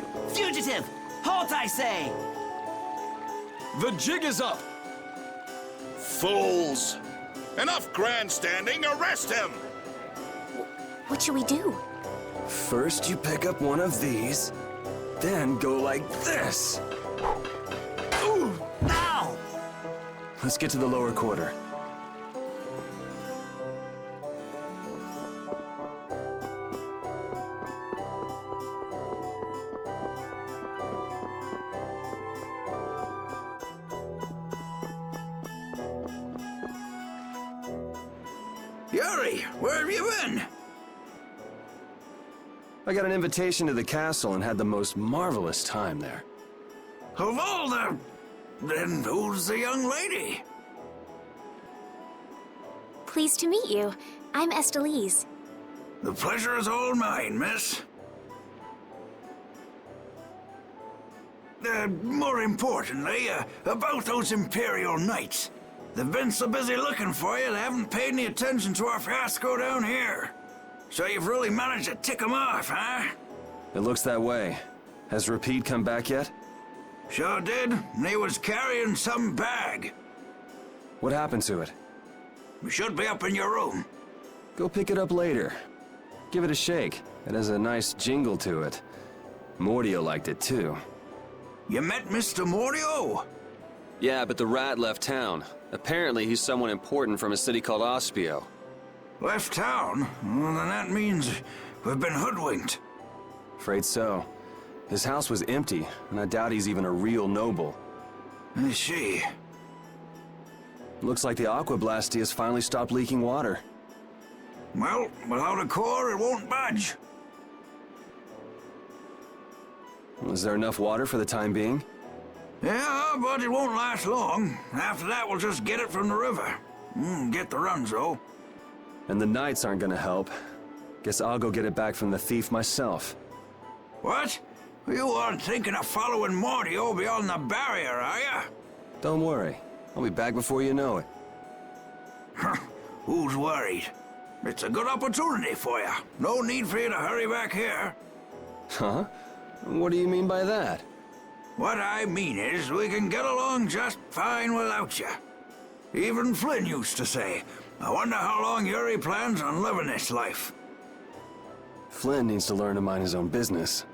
there! Fugitive! Halt, I say! The jig is up! Fools! Enough grandstanding, arrest him! What should we do? First you pick up one of these, then go like this. Ooh! Ow! Let's get to the lower quarter. Yuri, where have you been? I got an invitation to the castle and had the most marvelous time there. Of all the... Then who's the young lady? Pleased to meet you. I'm Estelise. The pleasure is all mine, miss. More importantly, about those Imperial Knights. They've been so busy looking for you, they haven't paid any attention to our fiasco down here. So you've really managed to tick them off, huh? It looks that way. Has Repeat come back yet? Sure did, and he was carrying some bag. What happened to it? We should be up in your room. Go pick it up later. Give it a shake. It has a nice jingle to it. Mordio liked it too. You met Mr. Mordio? Yeah, but the rat left town. Apparently he's someone important from a city called Ospio. Left town? Well, then that means we've been hoodwinked. Afraid so. His house was empty, and I doubt he's even a real noble. I see. Looks like the Aqua Blasty has finally stopped leaking water. Well, without a core, it won't budge. Is there enough water for the time being? Yeah, but it won't last long. After that, we'll just get it from the river. Get the runs, though. And the knights aren't gonna help. Guess I'll go get it back from the thief myself. What? You aren't thinking of following Mordio beyond the barrier, are ya? Don't worry. I'll be back before you know it. Who's worried? It's a good opportunity for you. No need for you to hurry back here. Huh? What do you mean by that? What I mean is, we can get along just fine without you. Even Flynn used to say, I wonder how long Yuri plans on living this life. Flynn needs to learn to mind his own business.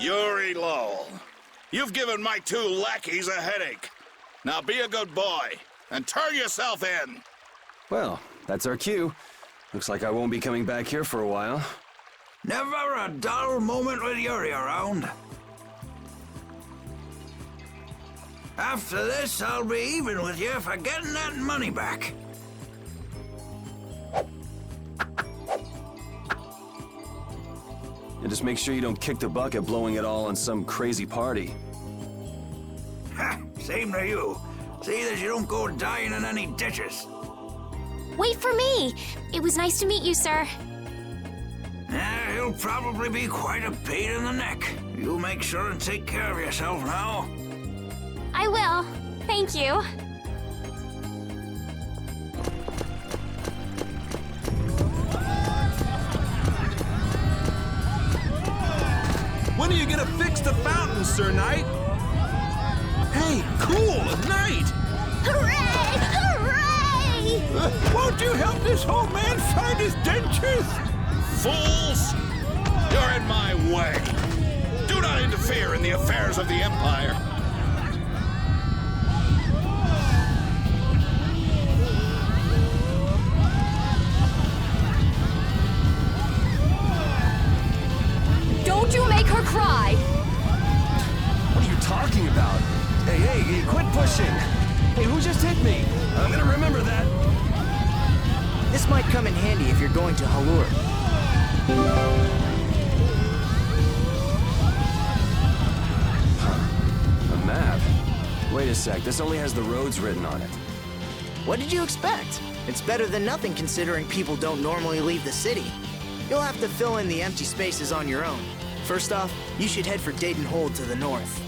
Yuri Lowell, you've given my 2 lackeys a headache. Now be a good boy and turn yourself in. Well, that's our cue. Looks like I won't be coming back here for a while. Never a dull moment with Yuri around. After this, I'll be even with you for getting that money back. And just make sure you don't kick the bucket blowing it all on some crazy party. Ha! Same to you. See that you don't go dying in any ditches. Wait for me! It was nice to meet you, sir. He'll probably be quite a pain in the neck. You make sure and take care of yourself now. I will. Thank you. When are you gonna fix the fountain, Sir Knight? Hey, cool, a knight! Hooray! Hooray! Won't you help this old man find his dentures? Fools! You're in my way. Do not interfere in the affairs of the Empire. Don't you make her cry! What are you talking about? Hey, quit pushing! Hey, who just hit me? I'm gonna remember that. This might come in handy if you're going to Halur. A map? Wait a sec, this only has the roads written on it. What did you expect? It's better than nothing considering people don't normally leave the city. You'll have to fill in the empty spaces on your own. First off, you should head for Dayton Hold to the north.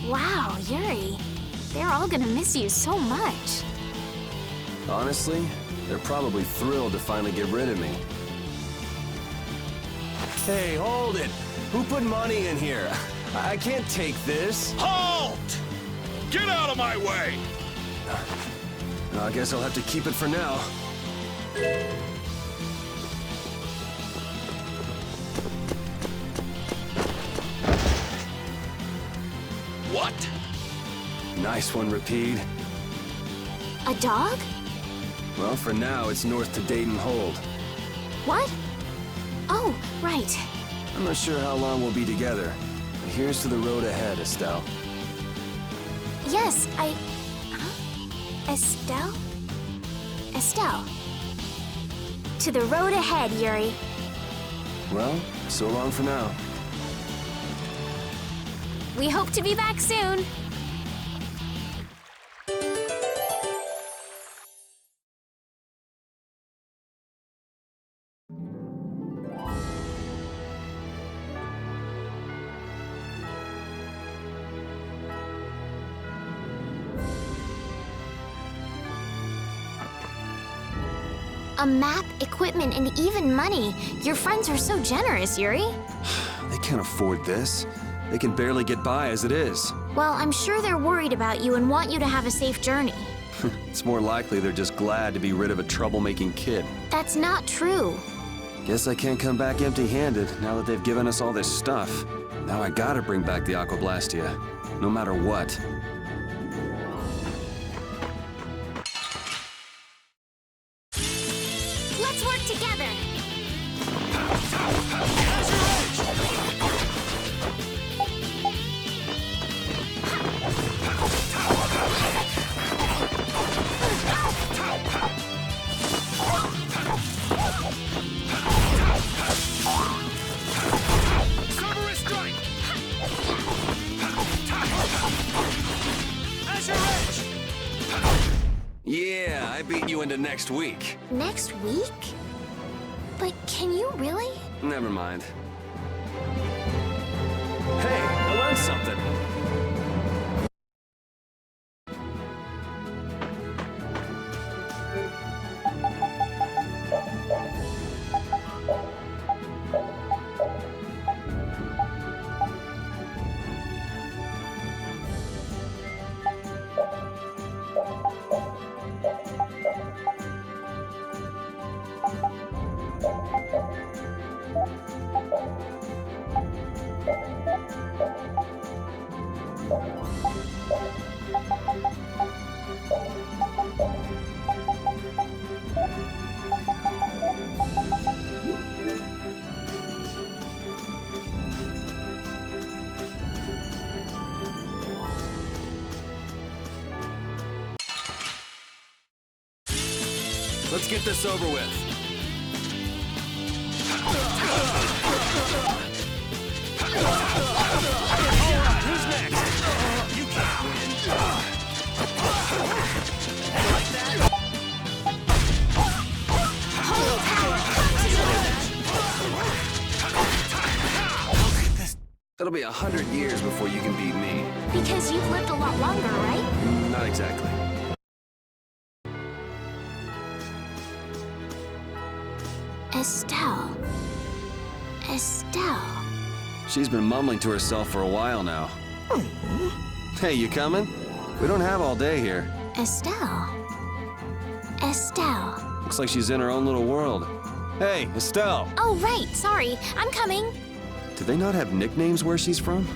Wow, Yuri. They're all gonna miss you so much. Honestly, they're probably thrilled to finally get rid of me. Hey, hold it! Who put money in here? I can't take this. Halt! Get out of my way! I guess I'll have to keep it for now. What? Nice one, Rapide. A dog? Well, for now, it's north to Dayton Hold. What? Oh, right. I'm not sure how long we'll be together, but here's to the road ahead, Estelle. Yes, Huh? Estelle? Estelle. To the road ahead, Yuri. Well, so long for now. We hope to be back soon. A map, equipment, and even money. Your friends are so generous, Yuri. They can't afford this. They can barely get by as it is. Well, I'm sure they're worried about you and want you to have a safe journey. It's more likely they're just glad to be rid of a troublemaking kid. That's not true. Guess I can't come back empty-handed now that they've given us all this stuff. Now I gotta bring back the Aquablastia, no matter what. Let's work together. Yeah, I beat you into next week. Next week? But can you really? Never mind. Hey, I learned something. Let's get this over with. Who's next? You can't win. Like that? Holy power, It'll be 100 years before you can beat me. because you've lived a lot longer, right? Not exactly. Estelle. Estelle. She's been mumbling to herself for a while now. Hey, you coming? We don't have all day here. Estelle. Estelle. Looks like she's in her own little world. Hey, Estelle! Oh, right. Sorry. I'm coming. Do they not have nicknames where she's from?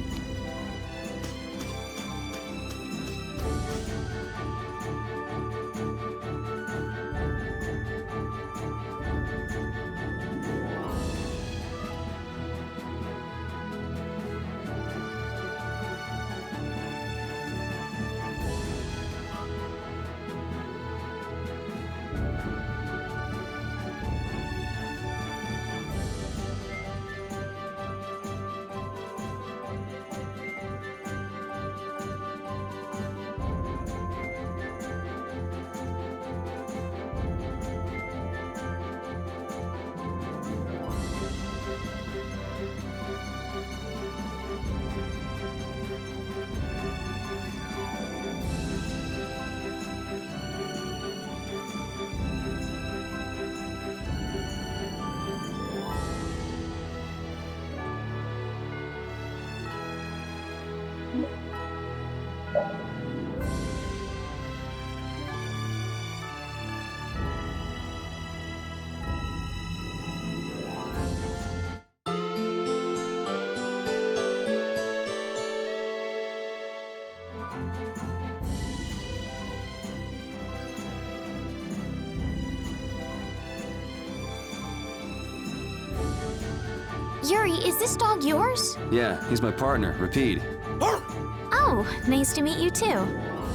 Yuri, is this dog yours? Yeah, he's my partner, Rapide. Oh, nice to meet you too.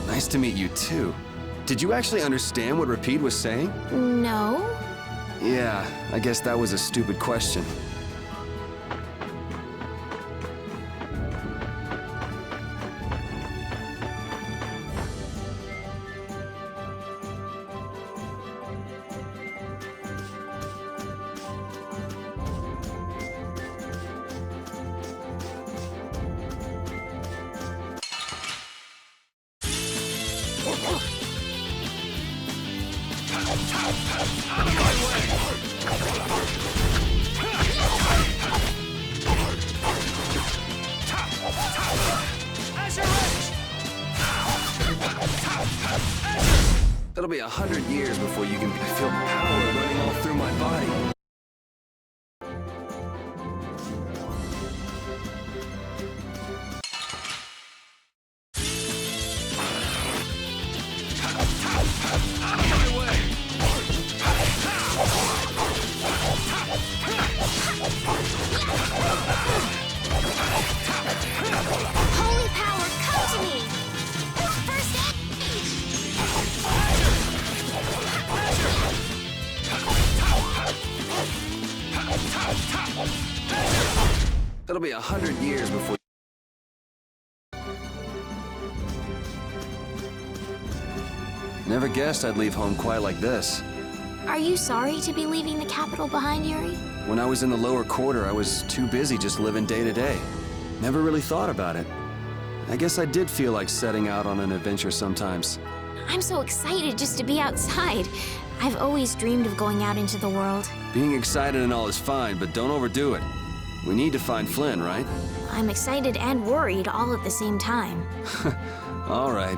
Nice to meet you too. Did you actually understand what Rapide was saying? No? Yeah, I guess that was a stupid question. It'll be 100 years before you can... I feel power running all through my body. Holy power, come to me! First aid! It'll be 100 years before... Never guessed I'd leave home quite like this. Are you sorry to be leaving the capital behind, Yuri? When I was in the lower quarter, I was too busy just living day to day. Never really thought about it. I guess I did feel like setting out on an adventure sometimes. I'm so excited just to be outside. I've always dreamed of going out into the world. Being excited and all is fine, but don't overdo it. We need to find Flynn, right? I'm excited and worried all at the same time. All right.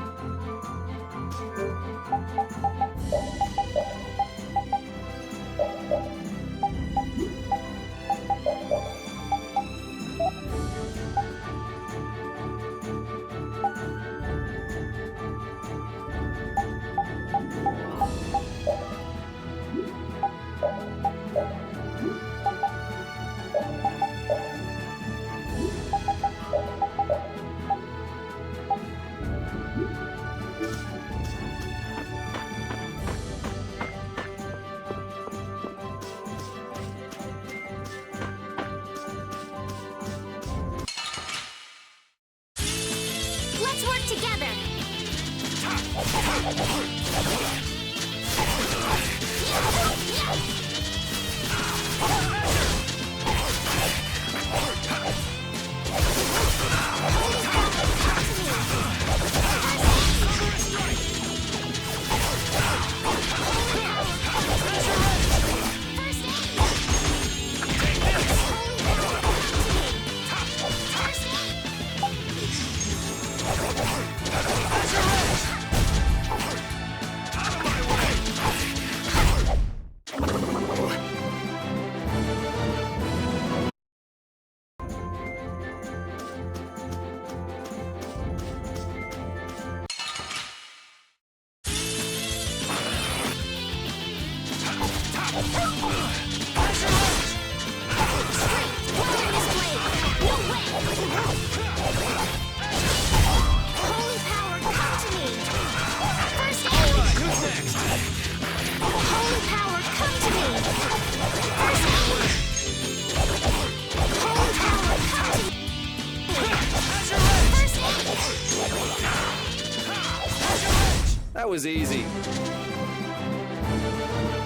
That was easy.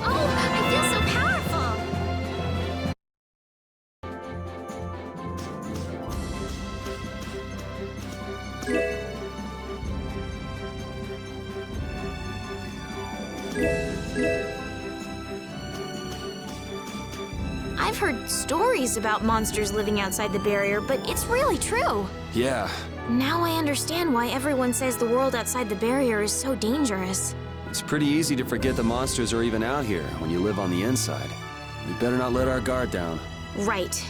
Oh, I feel so powerful! I've heard stories about monsters living outside the barrier, but it's really true. Yeah, Now I understand why everyone says the world outside the barrier is so dangerous. it's pretty easy to forget the monsters are even out here when you live on the inside. We better not let our guard down. Right.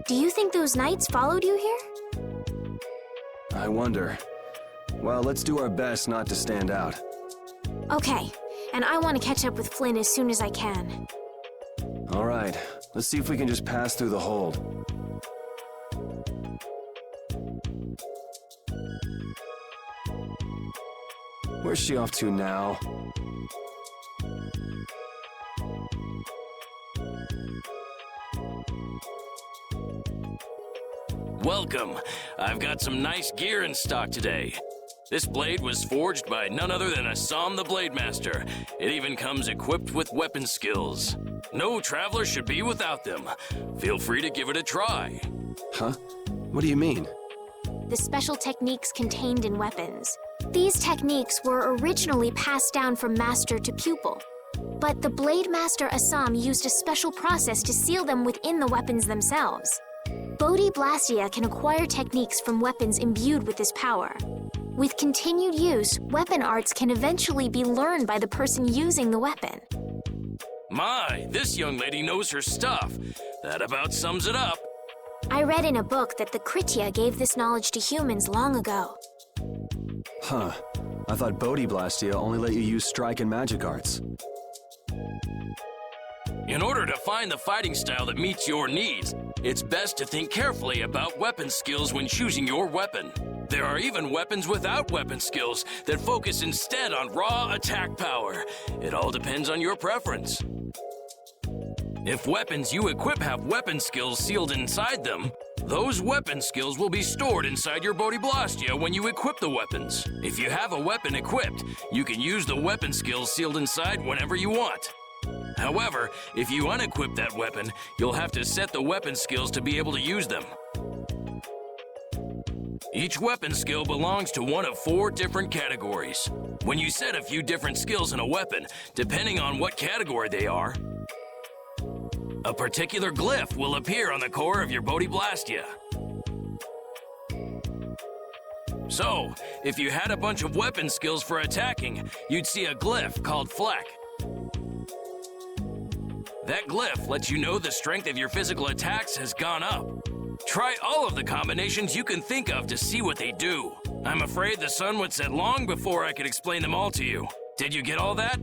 Do you think those knights followed you here? I wonder. Well, let's do our best not to stand out. Okay, and I want to catch up with Flynn as soon as I can. All right, let's see if we can just pass through the hold. Where's she off to now? Welcome. I've got some nice gear in stock today. This blade was forged by none other than Assam the Blade Master. It even comes equipped with weapon skills. No traveler should be without them. Feel free to give it a try. Huh? What do you mean? The special techniques contained in weapons. These techniques were originally passed down from master to pupil. But the Blade Master Assam used a special process to seal them within the weapons themselves. Bodhi Blastia can acquire techniques from weapons imbued with this power. With continued use, weapon arts can eventually be learned by the person using the weapon. My, this young lady knows her stuff. That about sums it up. I read in a book that the Kritya gave this knowledge to humans long ago. Huh. I thought Bodhi Blastia only let you use strike and magic arts. In order to find the fighting style that meets your needs, it's best to think carefully about weapon skills when choosing your weapon. There are even weapons without weapon skills that focus instead on raw attack power. It all depends on your preference. If weapons you equip have weapon skills sealed inside them, those weapon skills will be stored inside your Bodhi Blastia when you equip the weapons. If you have a weapon equipped, you can use the weapon skills sealed inside whenever you want. However, if you unequip that weapon, you'll have to set the weapon skills to be able to use them. Each weapon skill belongs to one of 4 different categories. When you set a few different skills in a weapon, depending on what category they are, a particular glyph will appear on the core of your Bodhi Blastia. So, if you had a bunch of weapon skills for attacking, you'd see a glyph called Fleck. That glyph lets you know the strength of your physical attacks has gone up. Try all of the combinations you can think of to see what they do. I'm afraid the sun would set long before I could explain them all to you. Did you get all that?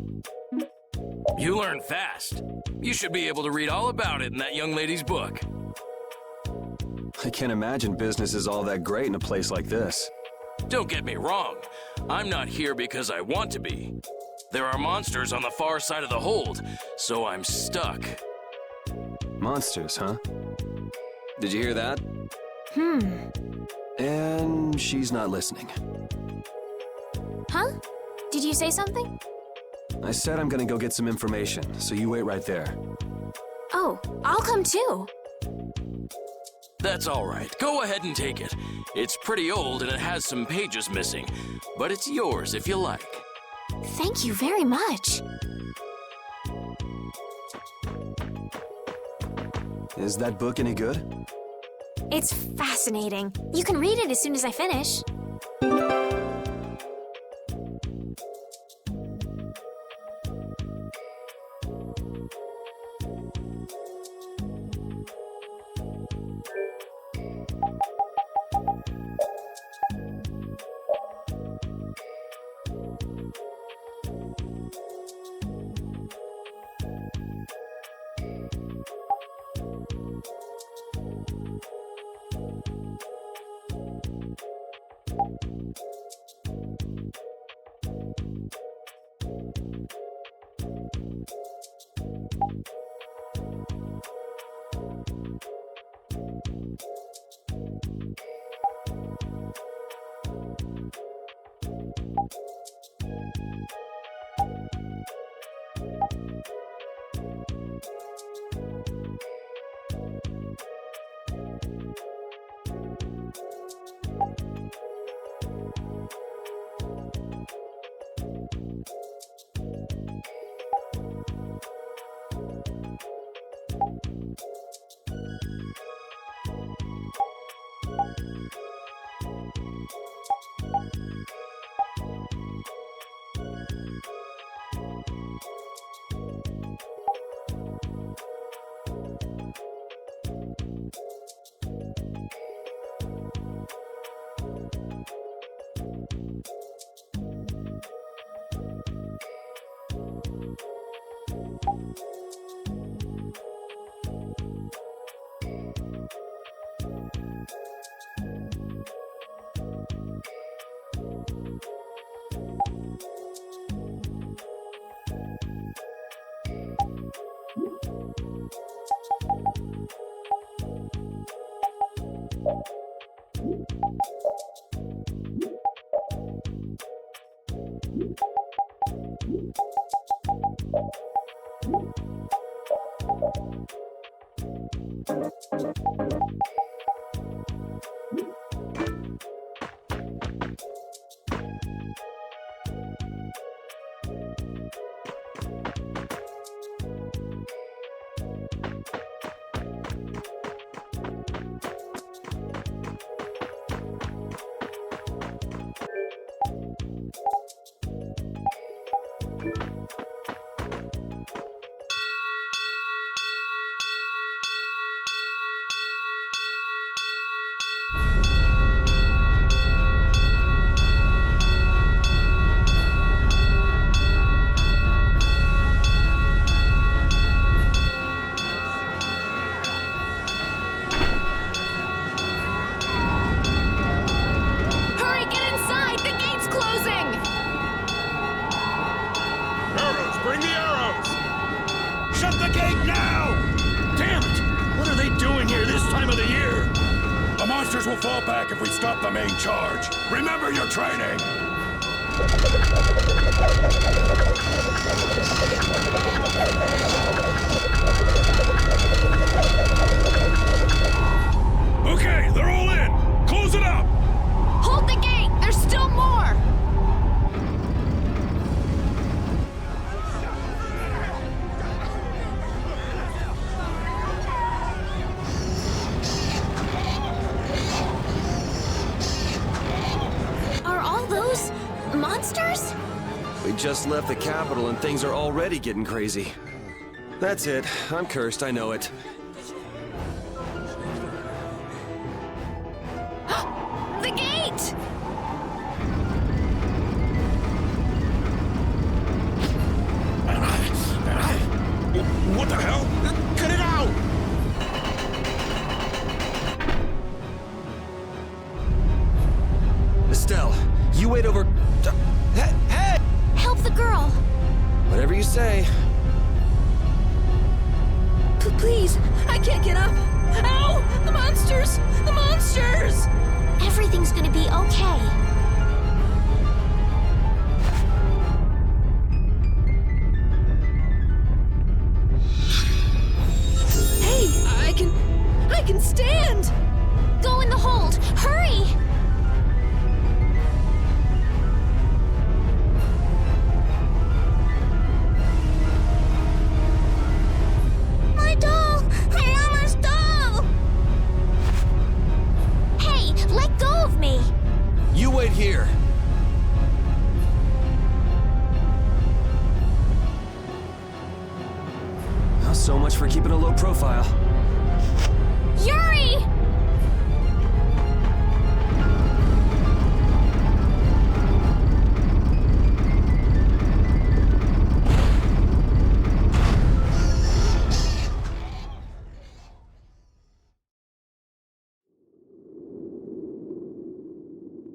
You learn fast. You should be able to read all about it in that young lady's book. I can't imagine business is all that great in a place like this. Don't get me wrong. I'm not here because I want to be. There are monsters on the far side of the hold, so I'm stuck. Monsters, huh? Did you hear that? And she's not listening. Huh? Did you say something? I said I'm gonna go get some information, so you wait right there. Oh, I'll come too. That's all right. Go ahead and take it. It's pretty old and it has some pages missing, but it's yours if you like. Thank you very much. Is that book any good? It's fascinating. You can read it as soon as I finish. will fall back if we stop the main charge. Remember your training! Okay, they're all in! Close it up! Hold the gate! There's still more! Are all those monsters? We just left the capital and things are already getting crazy. That's it. I'm cursed, I know it. The gate! What the hell? Get it out! Estelle, you wait over... Hey! Hey! Help the girl! Whatever you say. Please, I can't get up. Ow! The monsters! The monsters! Everything's gonna be okay. Hey, I can stand! right here. Well, so much for keeping a low profile. Yuri!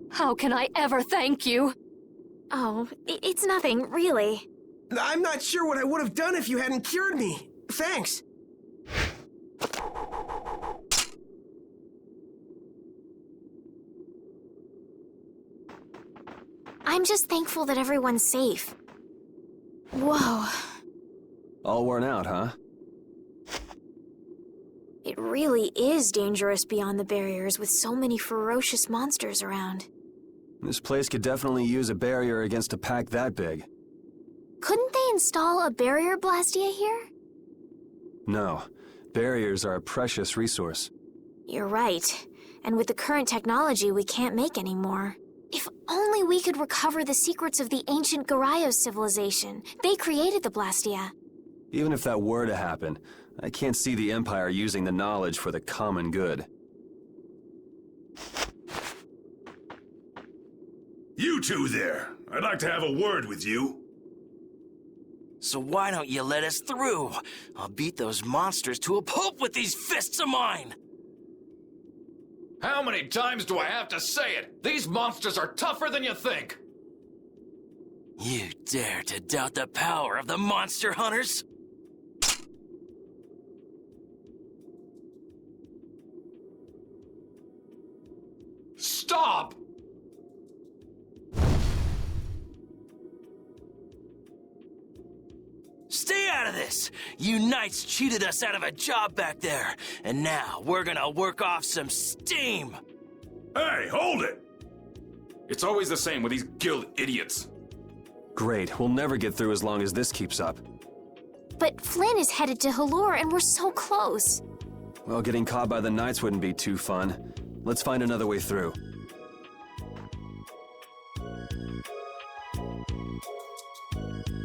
How can I ever thank you? Oh, it's nothing, really. I'm not sure what I would have done if you hadn't cured me. Thanks. I'm just thankful that everyone's safe. Whoa. All worn out, huh? It really is dangerous beyond the barriers with so many ferocious monsters around. This place could definitely use a barrier against a pack that big. Couldn't they install a barrier blastia here? No. Barriers are a precious resource. You're right. And with the current technology, we can't make any more. If only we could recover the secrets of the ancient Garayos civilization. They created the blastia. Even if that were to happen, I can't see the Empire using the knowledge for the common good. You two there. I'd like to have a word with you. So why don't you let us through? I'll beat those monsters to a pulp with these fists of mine! How many times do I have to say it? These monsters are tougher than you think! You dare to doubt the power of the monster hunters? Stop! Stay out of this! You knights cheated us out of a job back there, and now we're gonna work off some steam! Hey, hold it! It's always the same with these guild idiots. Great, we'll never get through as long as this keeps up. But Flynn is headed to Halor and we're so close. Well, getting caught by the Knights wouldn't be too fun. Let's find another way through.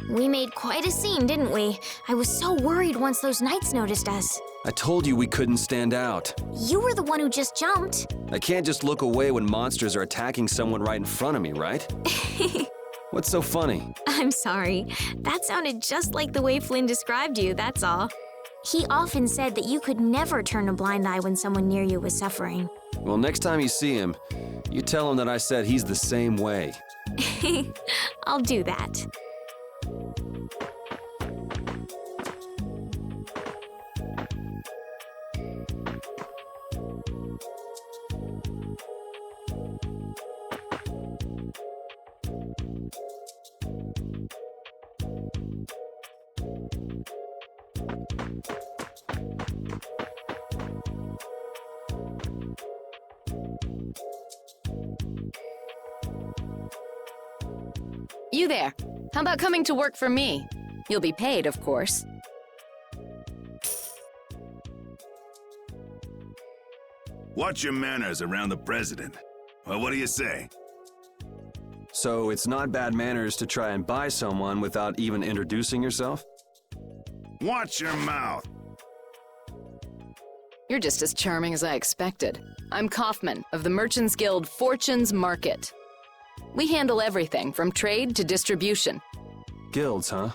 We made quite a scene, didn't we? I was so worried once those knights noticed us. I told you we couldn't stand out. You were the one who just jumped. I can't just look away when monsters are attacking someone right in front of me, right? What's so funny? I'm sorry. That sounded just like the way Flynn described you, that's all. He often said that you could never turn a blind eye when someone near you was suffering. Well, next time you see him, you tell him that I said he's the same way. I'll do that. You there. How about coming to work for me? You'll be paid, of course. Watch your manners around the president. Well, what do you say? So it's not bad manners to try and buy someone without even introducing yourself? Watch your mouth. You're just as charming as I expected. I'm Kaufman of the Merchants Guild Fortune's Market. We handle everything from trade to distribution. Guilds, huh?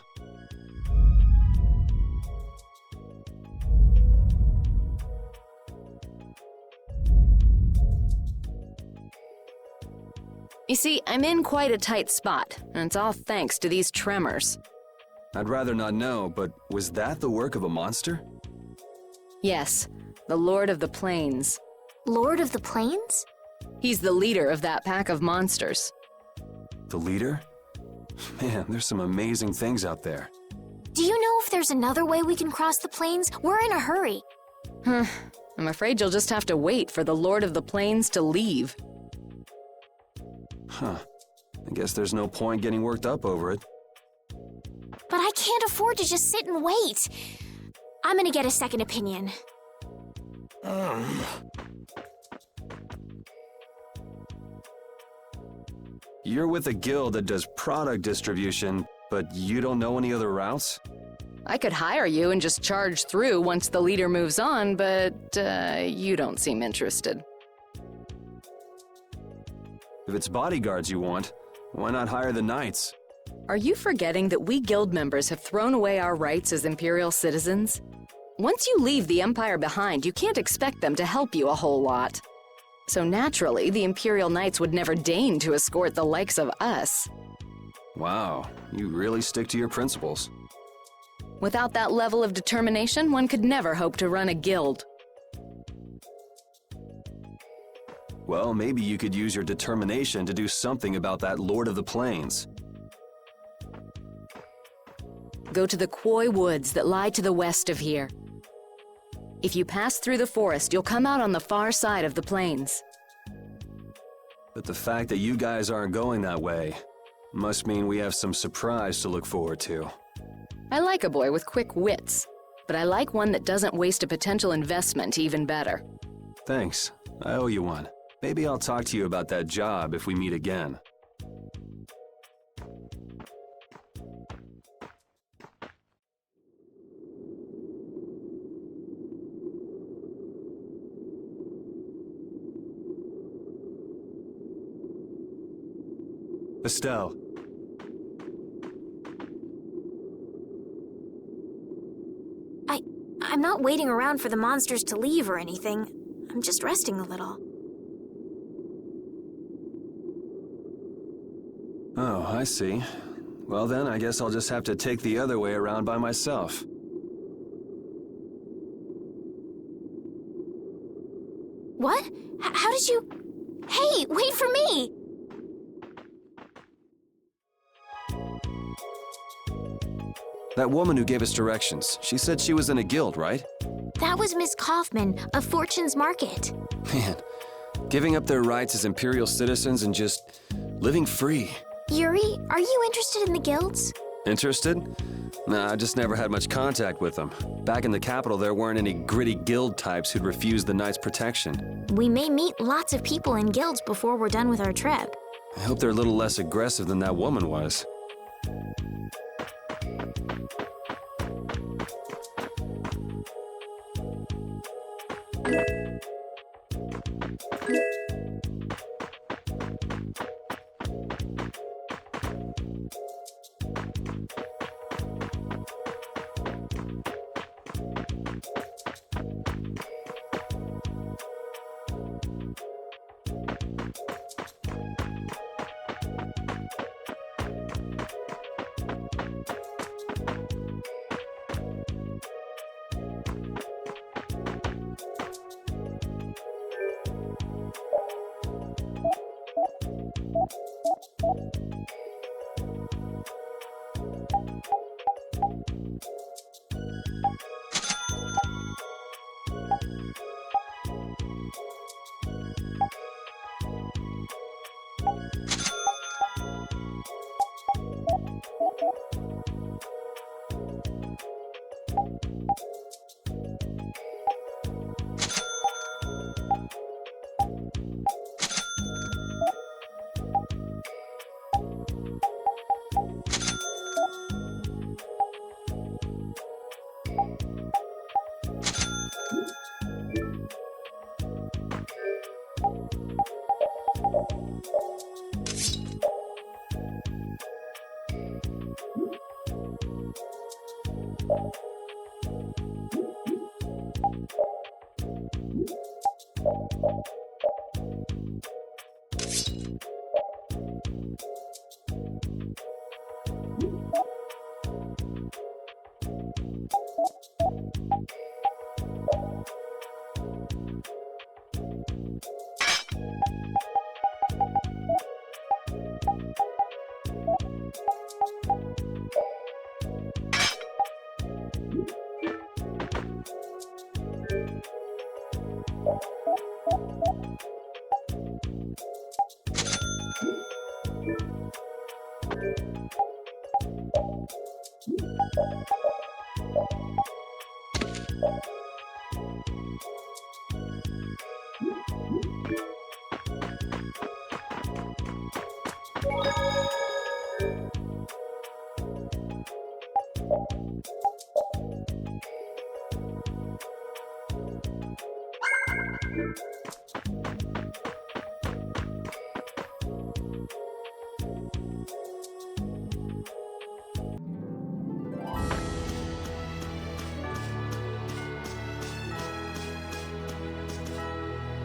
You see, I'm in quite a tight spot, and it's all thanks to these tremors. I'd rather not know, but was that the work of a monster? Yes, the Lord of the Plains. Lord of the Plains? He's the leader of that pack of monsters. The leader? Man, there's some amazing things out there. Do you know if there's another way we can cross the plains? We're in a hurry. I'm afraid you'll just have to wait for the Lord of the Plains to leave. Huh. I guess there's no point getting worked up over it. But I can't afford to just sit and wait. I'm gonna get a second opinion. you're with a guild that does product distribution, but you don't know any other routes? I could hire you and just charge through once the leader moves on, but you don't seem interested. If it's bodyguards you want, why not hire the knights? Are you forgetting that we guild members have thrown away our rights as Imperial citizens? Once you leave the Empire behind, you can't expect them to help you a whole lot. So naturally, the Imperial Knights would never deign to escort the likes of us. Wow, you really stick to your principles. Without that level of determination, one could never hope to run a guild. Well, maybe you could use your determination to do something about that Lord of the Plains. Go to the Koi Woods that lie to the west of here. If you pass through the forest, you'll come out on the far side of the plains. But the fact that you guys aren't going that way must mean we have some surprise to look forward to. I like a boy with quick wits, but I like one that doesn't waste a potential investment even better. Thanks. I owe you one. Maybe I'll talk to you about that job if we meet again. Estelle. I'm not waiting around for the monsters to leave or anything. I'm just resting a little. Oh, I see. Well then, I guess I'll just have to take the other way around by myself. What? How did you... Hey, wait for me! That woman who gave us directions, she said she was in a guild, right? That was Miss Kaufman of Fortune's Market. Man, giving up their rights as Imperial citizens and just living free. Yuri, are you interested in the guilds? Interested? Nah, I just never had much contact with them. Back in the capital, there weren't any gritty guild types who'd refuse the Knights' protection. We may meet lots of people in guilds before we're done with our trip. I hope they're a little less aggressive than that woman was.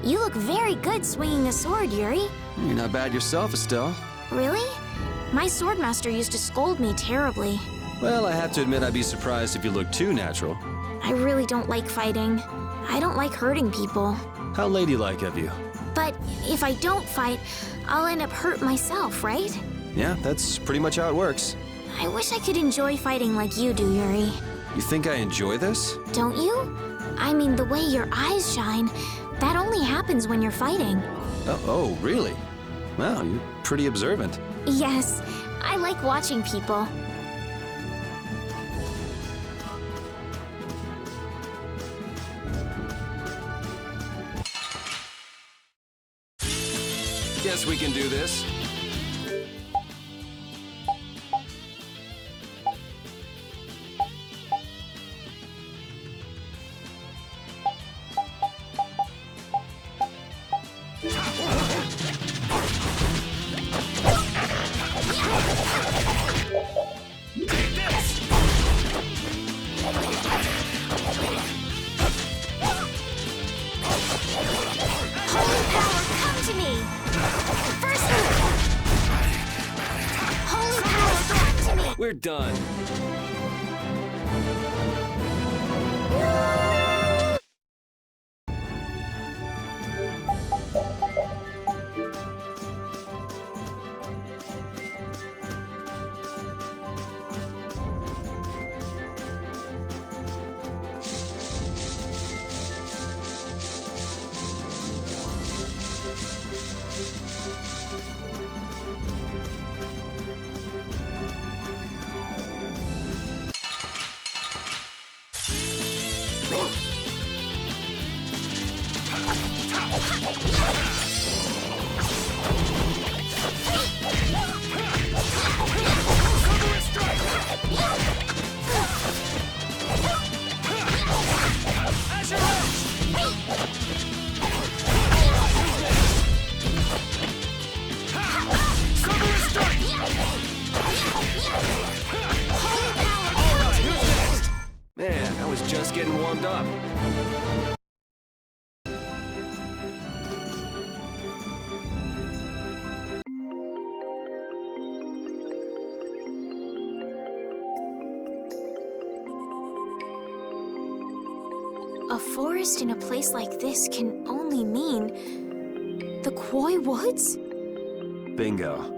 You look very good swinging a sword, Yuri. You're not bad yourself, Estelle. Really? My swordmaster used to scold me terribly. Well, I have to admit I'd be surprised if you looked too natural. I really don't like fighting. I don't like hurting people. How ladylike of you. But if I don't fight, I'll end up hurt myself, right? Yeah, that's pretty much how it works. I wish I could enjoy fighting like you do, Yuri. You think I enjoy this? Don't you? I mean, the way your eyes shine, that only happens when you're fighting. Oh, really? Wow, you're pretty observant. Yes, I like watching people. Guess we can do this. We're done. Man, I was just getting warmed up. A forest in a place like this can only mean the Koi Woods? Bingo.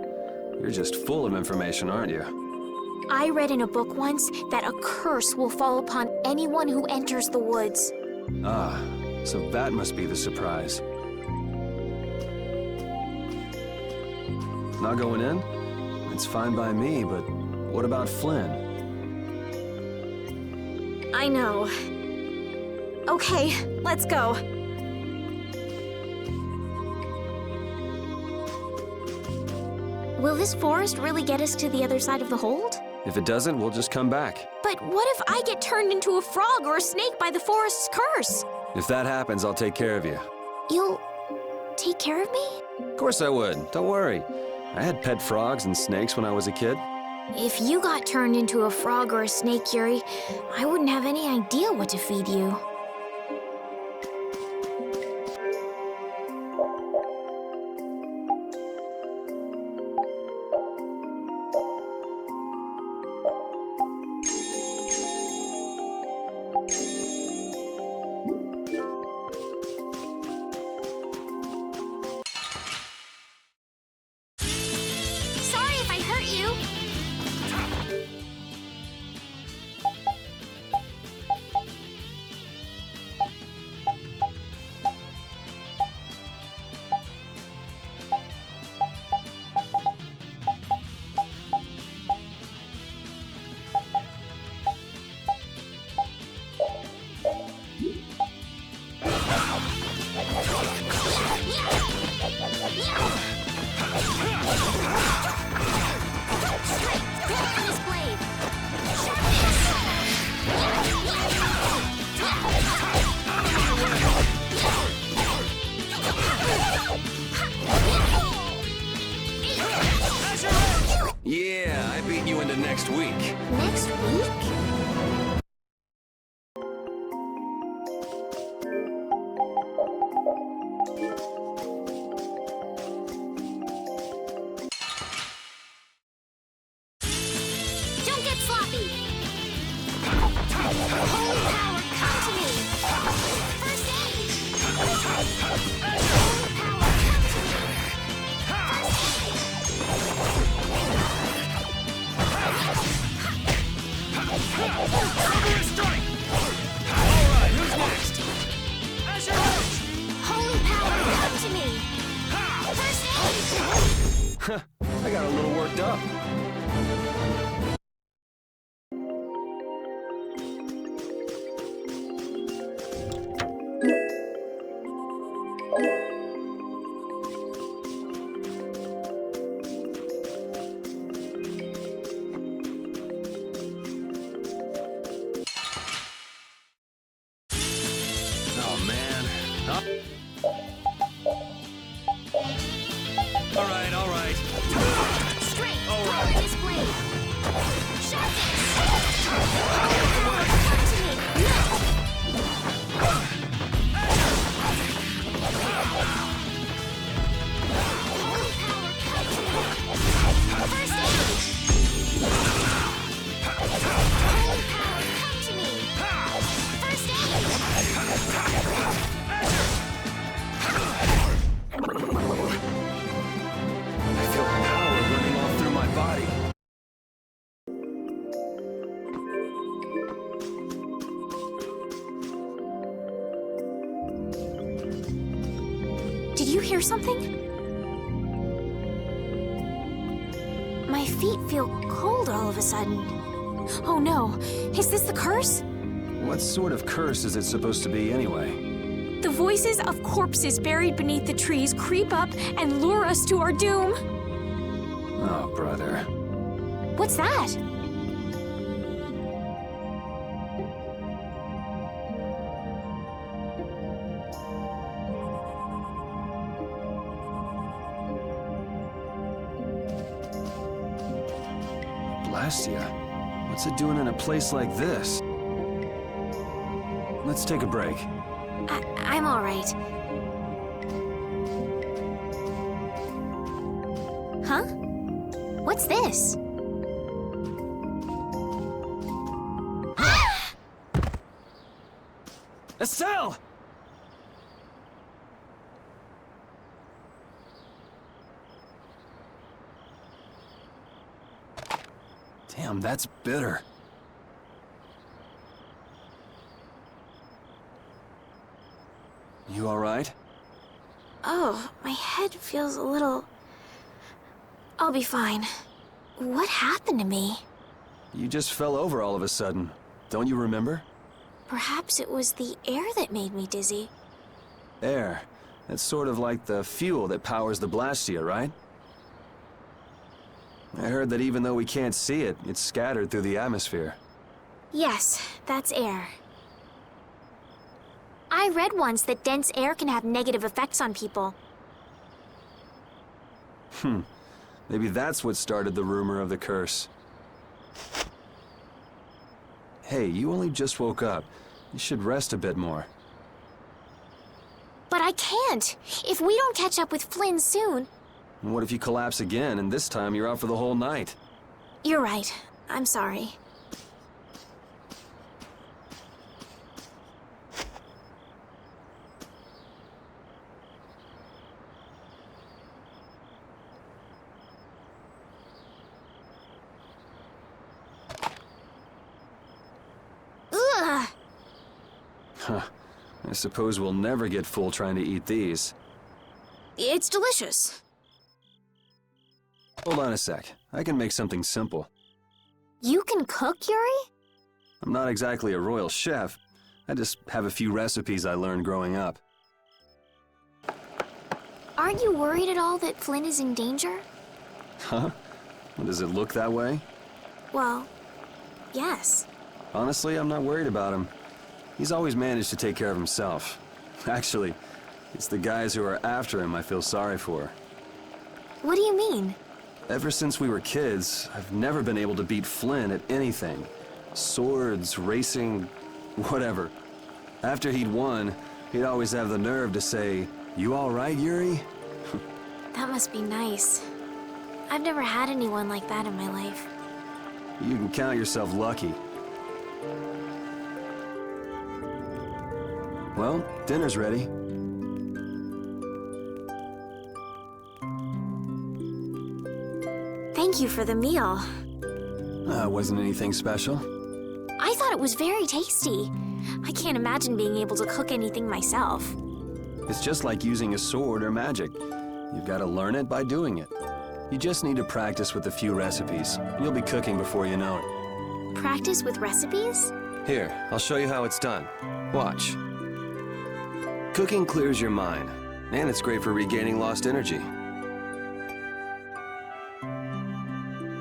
You're just full of information, aren't you? I read in a book once that a curse will fall upon anyone who enters the woods. Ah, so that must be the surprise. Not going in? It's fine by me, but what about Flynn? I know. Okay, let's go. Will this forest really get us to the other side of the hold? If it doesn't, we'll just come back. But what if I get turned into a frog or a snake by the forest's curse? If that happens, I'll take care of you. You'll take care of me? Of course I would. Don't worry. I had pet frogs and snakes when I was a kid. If you got turned into a frog or a snake, Yuri, I wouldn't have any idea what to feed you. Yeah, I beat you into next week. Next week? I got a little worked up. Oh, man. All right, all right. Strength, All right. power this blade. Sharpness. Power, come to me. No. Holy power, come to me. First aid. Holy power, come to me. First I feel power running all through my body. Did you hear something? My feet feel cold all of a sudden. Oh no, is this the curse? What sort of curse is it supposed to be anyway? The voices of corpses buried beneath the trees creep up and lure us to our doom. Oh, brother. What's that? Blastia? What's it doing in a place like this? Let's take a break. I'm all right. Huh? What's this? Estelle! Damn, that's bitter. You all right? Oh, my head feels a little... I'll be fine. What happened to me? You just fell over all of a sudden. Don't you remember? Perhaps it was the air that made me dizzy. Air. That's sort of like the fuel that powers the Blastia, right? I heard that even though we can't see it, it's scattered through the atmosphere. Yes, that's air. I read once that dense air can have negative effects on people. Maybe that's what started the rumor of the curse. Hey, you only just woke up. You should rest a bit more. But I can't! If we don't catch up with Flynn soon... And what if you collapse again, and this time you're out for the whole night? You're right. I'm sorry. Ugh! Huh. I suppose we'll never get full trying to eat these. It's delicious. Hold on a sec. I can make something simple. You can cook, Yuri? I'm not exactly a royal chef. I just have a few recipes I learned growing up. Aren't you worried at all that Flynn is in danger? Huh? Does it look that way? Well, yes. Honestly, I'm not worried about him. He's always managed to take care of himself. Actually, it's the guys who are after him I feel sorry for. What do you mean? Ever since we were kids, I've never been able to beat Flynn at anything. Swords, racing, whatever. After he'd won, he'd always have the nerve to say, "You all right, Yuri?" That must be nice. I've never had anyone like that in my life. You can count yourself lucky. Well, dinner's ready. Thank you for the meal. Wasn't anything special. I thought it was very tasty. I can't imagine being able to cook anything myself. It's just like using a sword or magic. You've got to learn it by doing it. You just need to practice with a few recipes. You'll be cooking before you know it. Practice with recipes? Here, I'll show you how it's done. Watch. Cooking clears your mind, and it's great for regaining lost energy.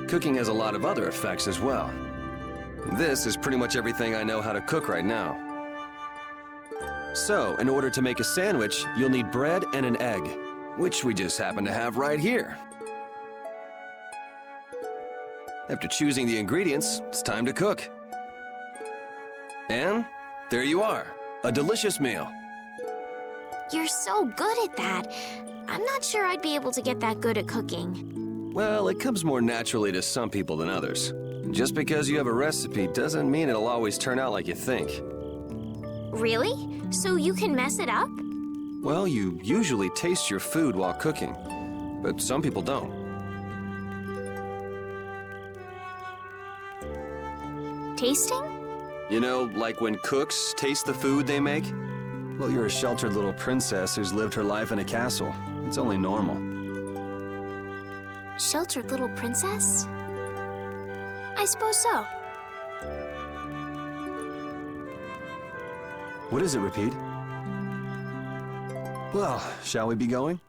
Cooking has a lot of other effects as well. This is pretty much everything I know how to cook right now. So, in order to make a sandwich, you'll need bread and an egg, which we just happen to have right here. After choosing the ingredients, it's time to cook. And there you are, a delicious meal. You're so good at that. I'm not sure I'd be able to get that good at cooking. Well, it comes more naturally to some people than others. Just because you have a recipe doesn't mean it'll always turn out like you think. Really? So you can mess it up? Well, you usually taste your food while cooking, but some people don't. Tasting? You know, like when cooks taste the food they make? Well, you're a sheltered little princess who's lived her life in a castle. It's only normal. Sheltered little princess? I suppose so. What is it, Repeat? Well, shall we be going?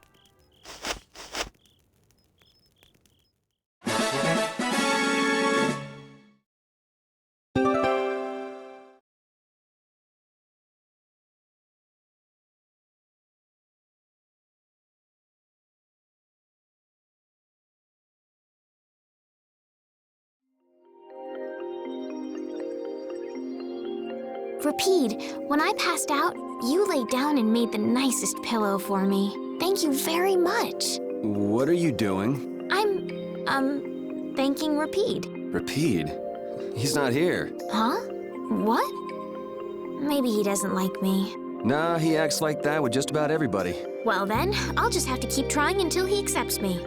Rapide, when I passed out, you laid down and made the nicest pillow for me. Thank you very much. What are you doing? I'm, thanking Rapide. Rapide? He's not here. Huh? What? Maybe he doesn't like me. Nah, he acts like that with just about everybody. Well then, I'll just have to keep trying until he accepts me.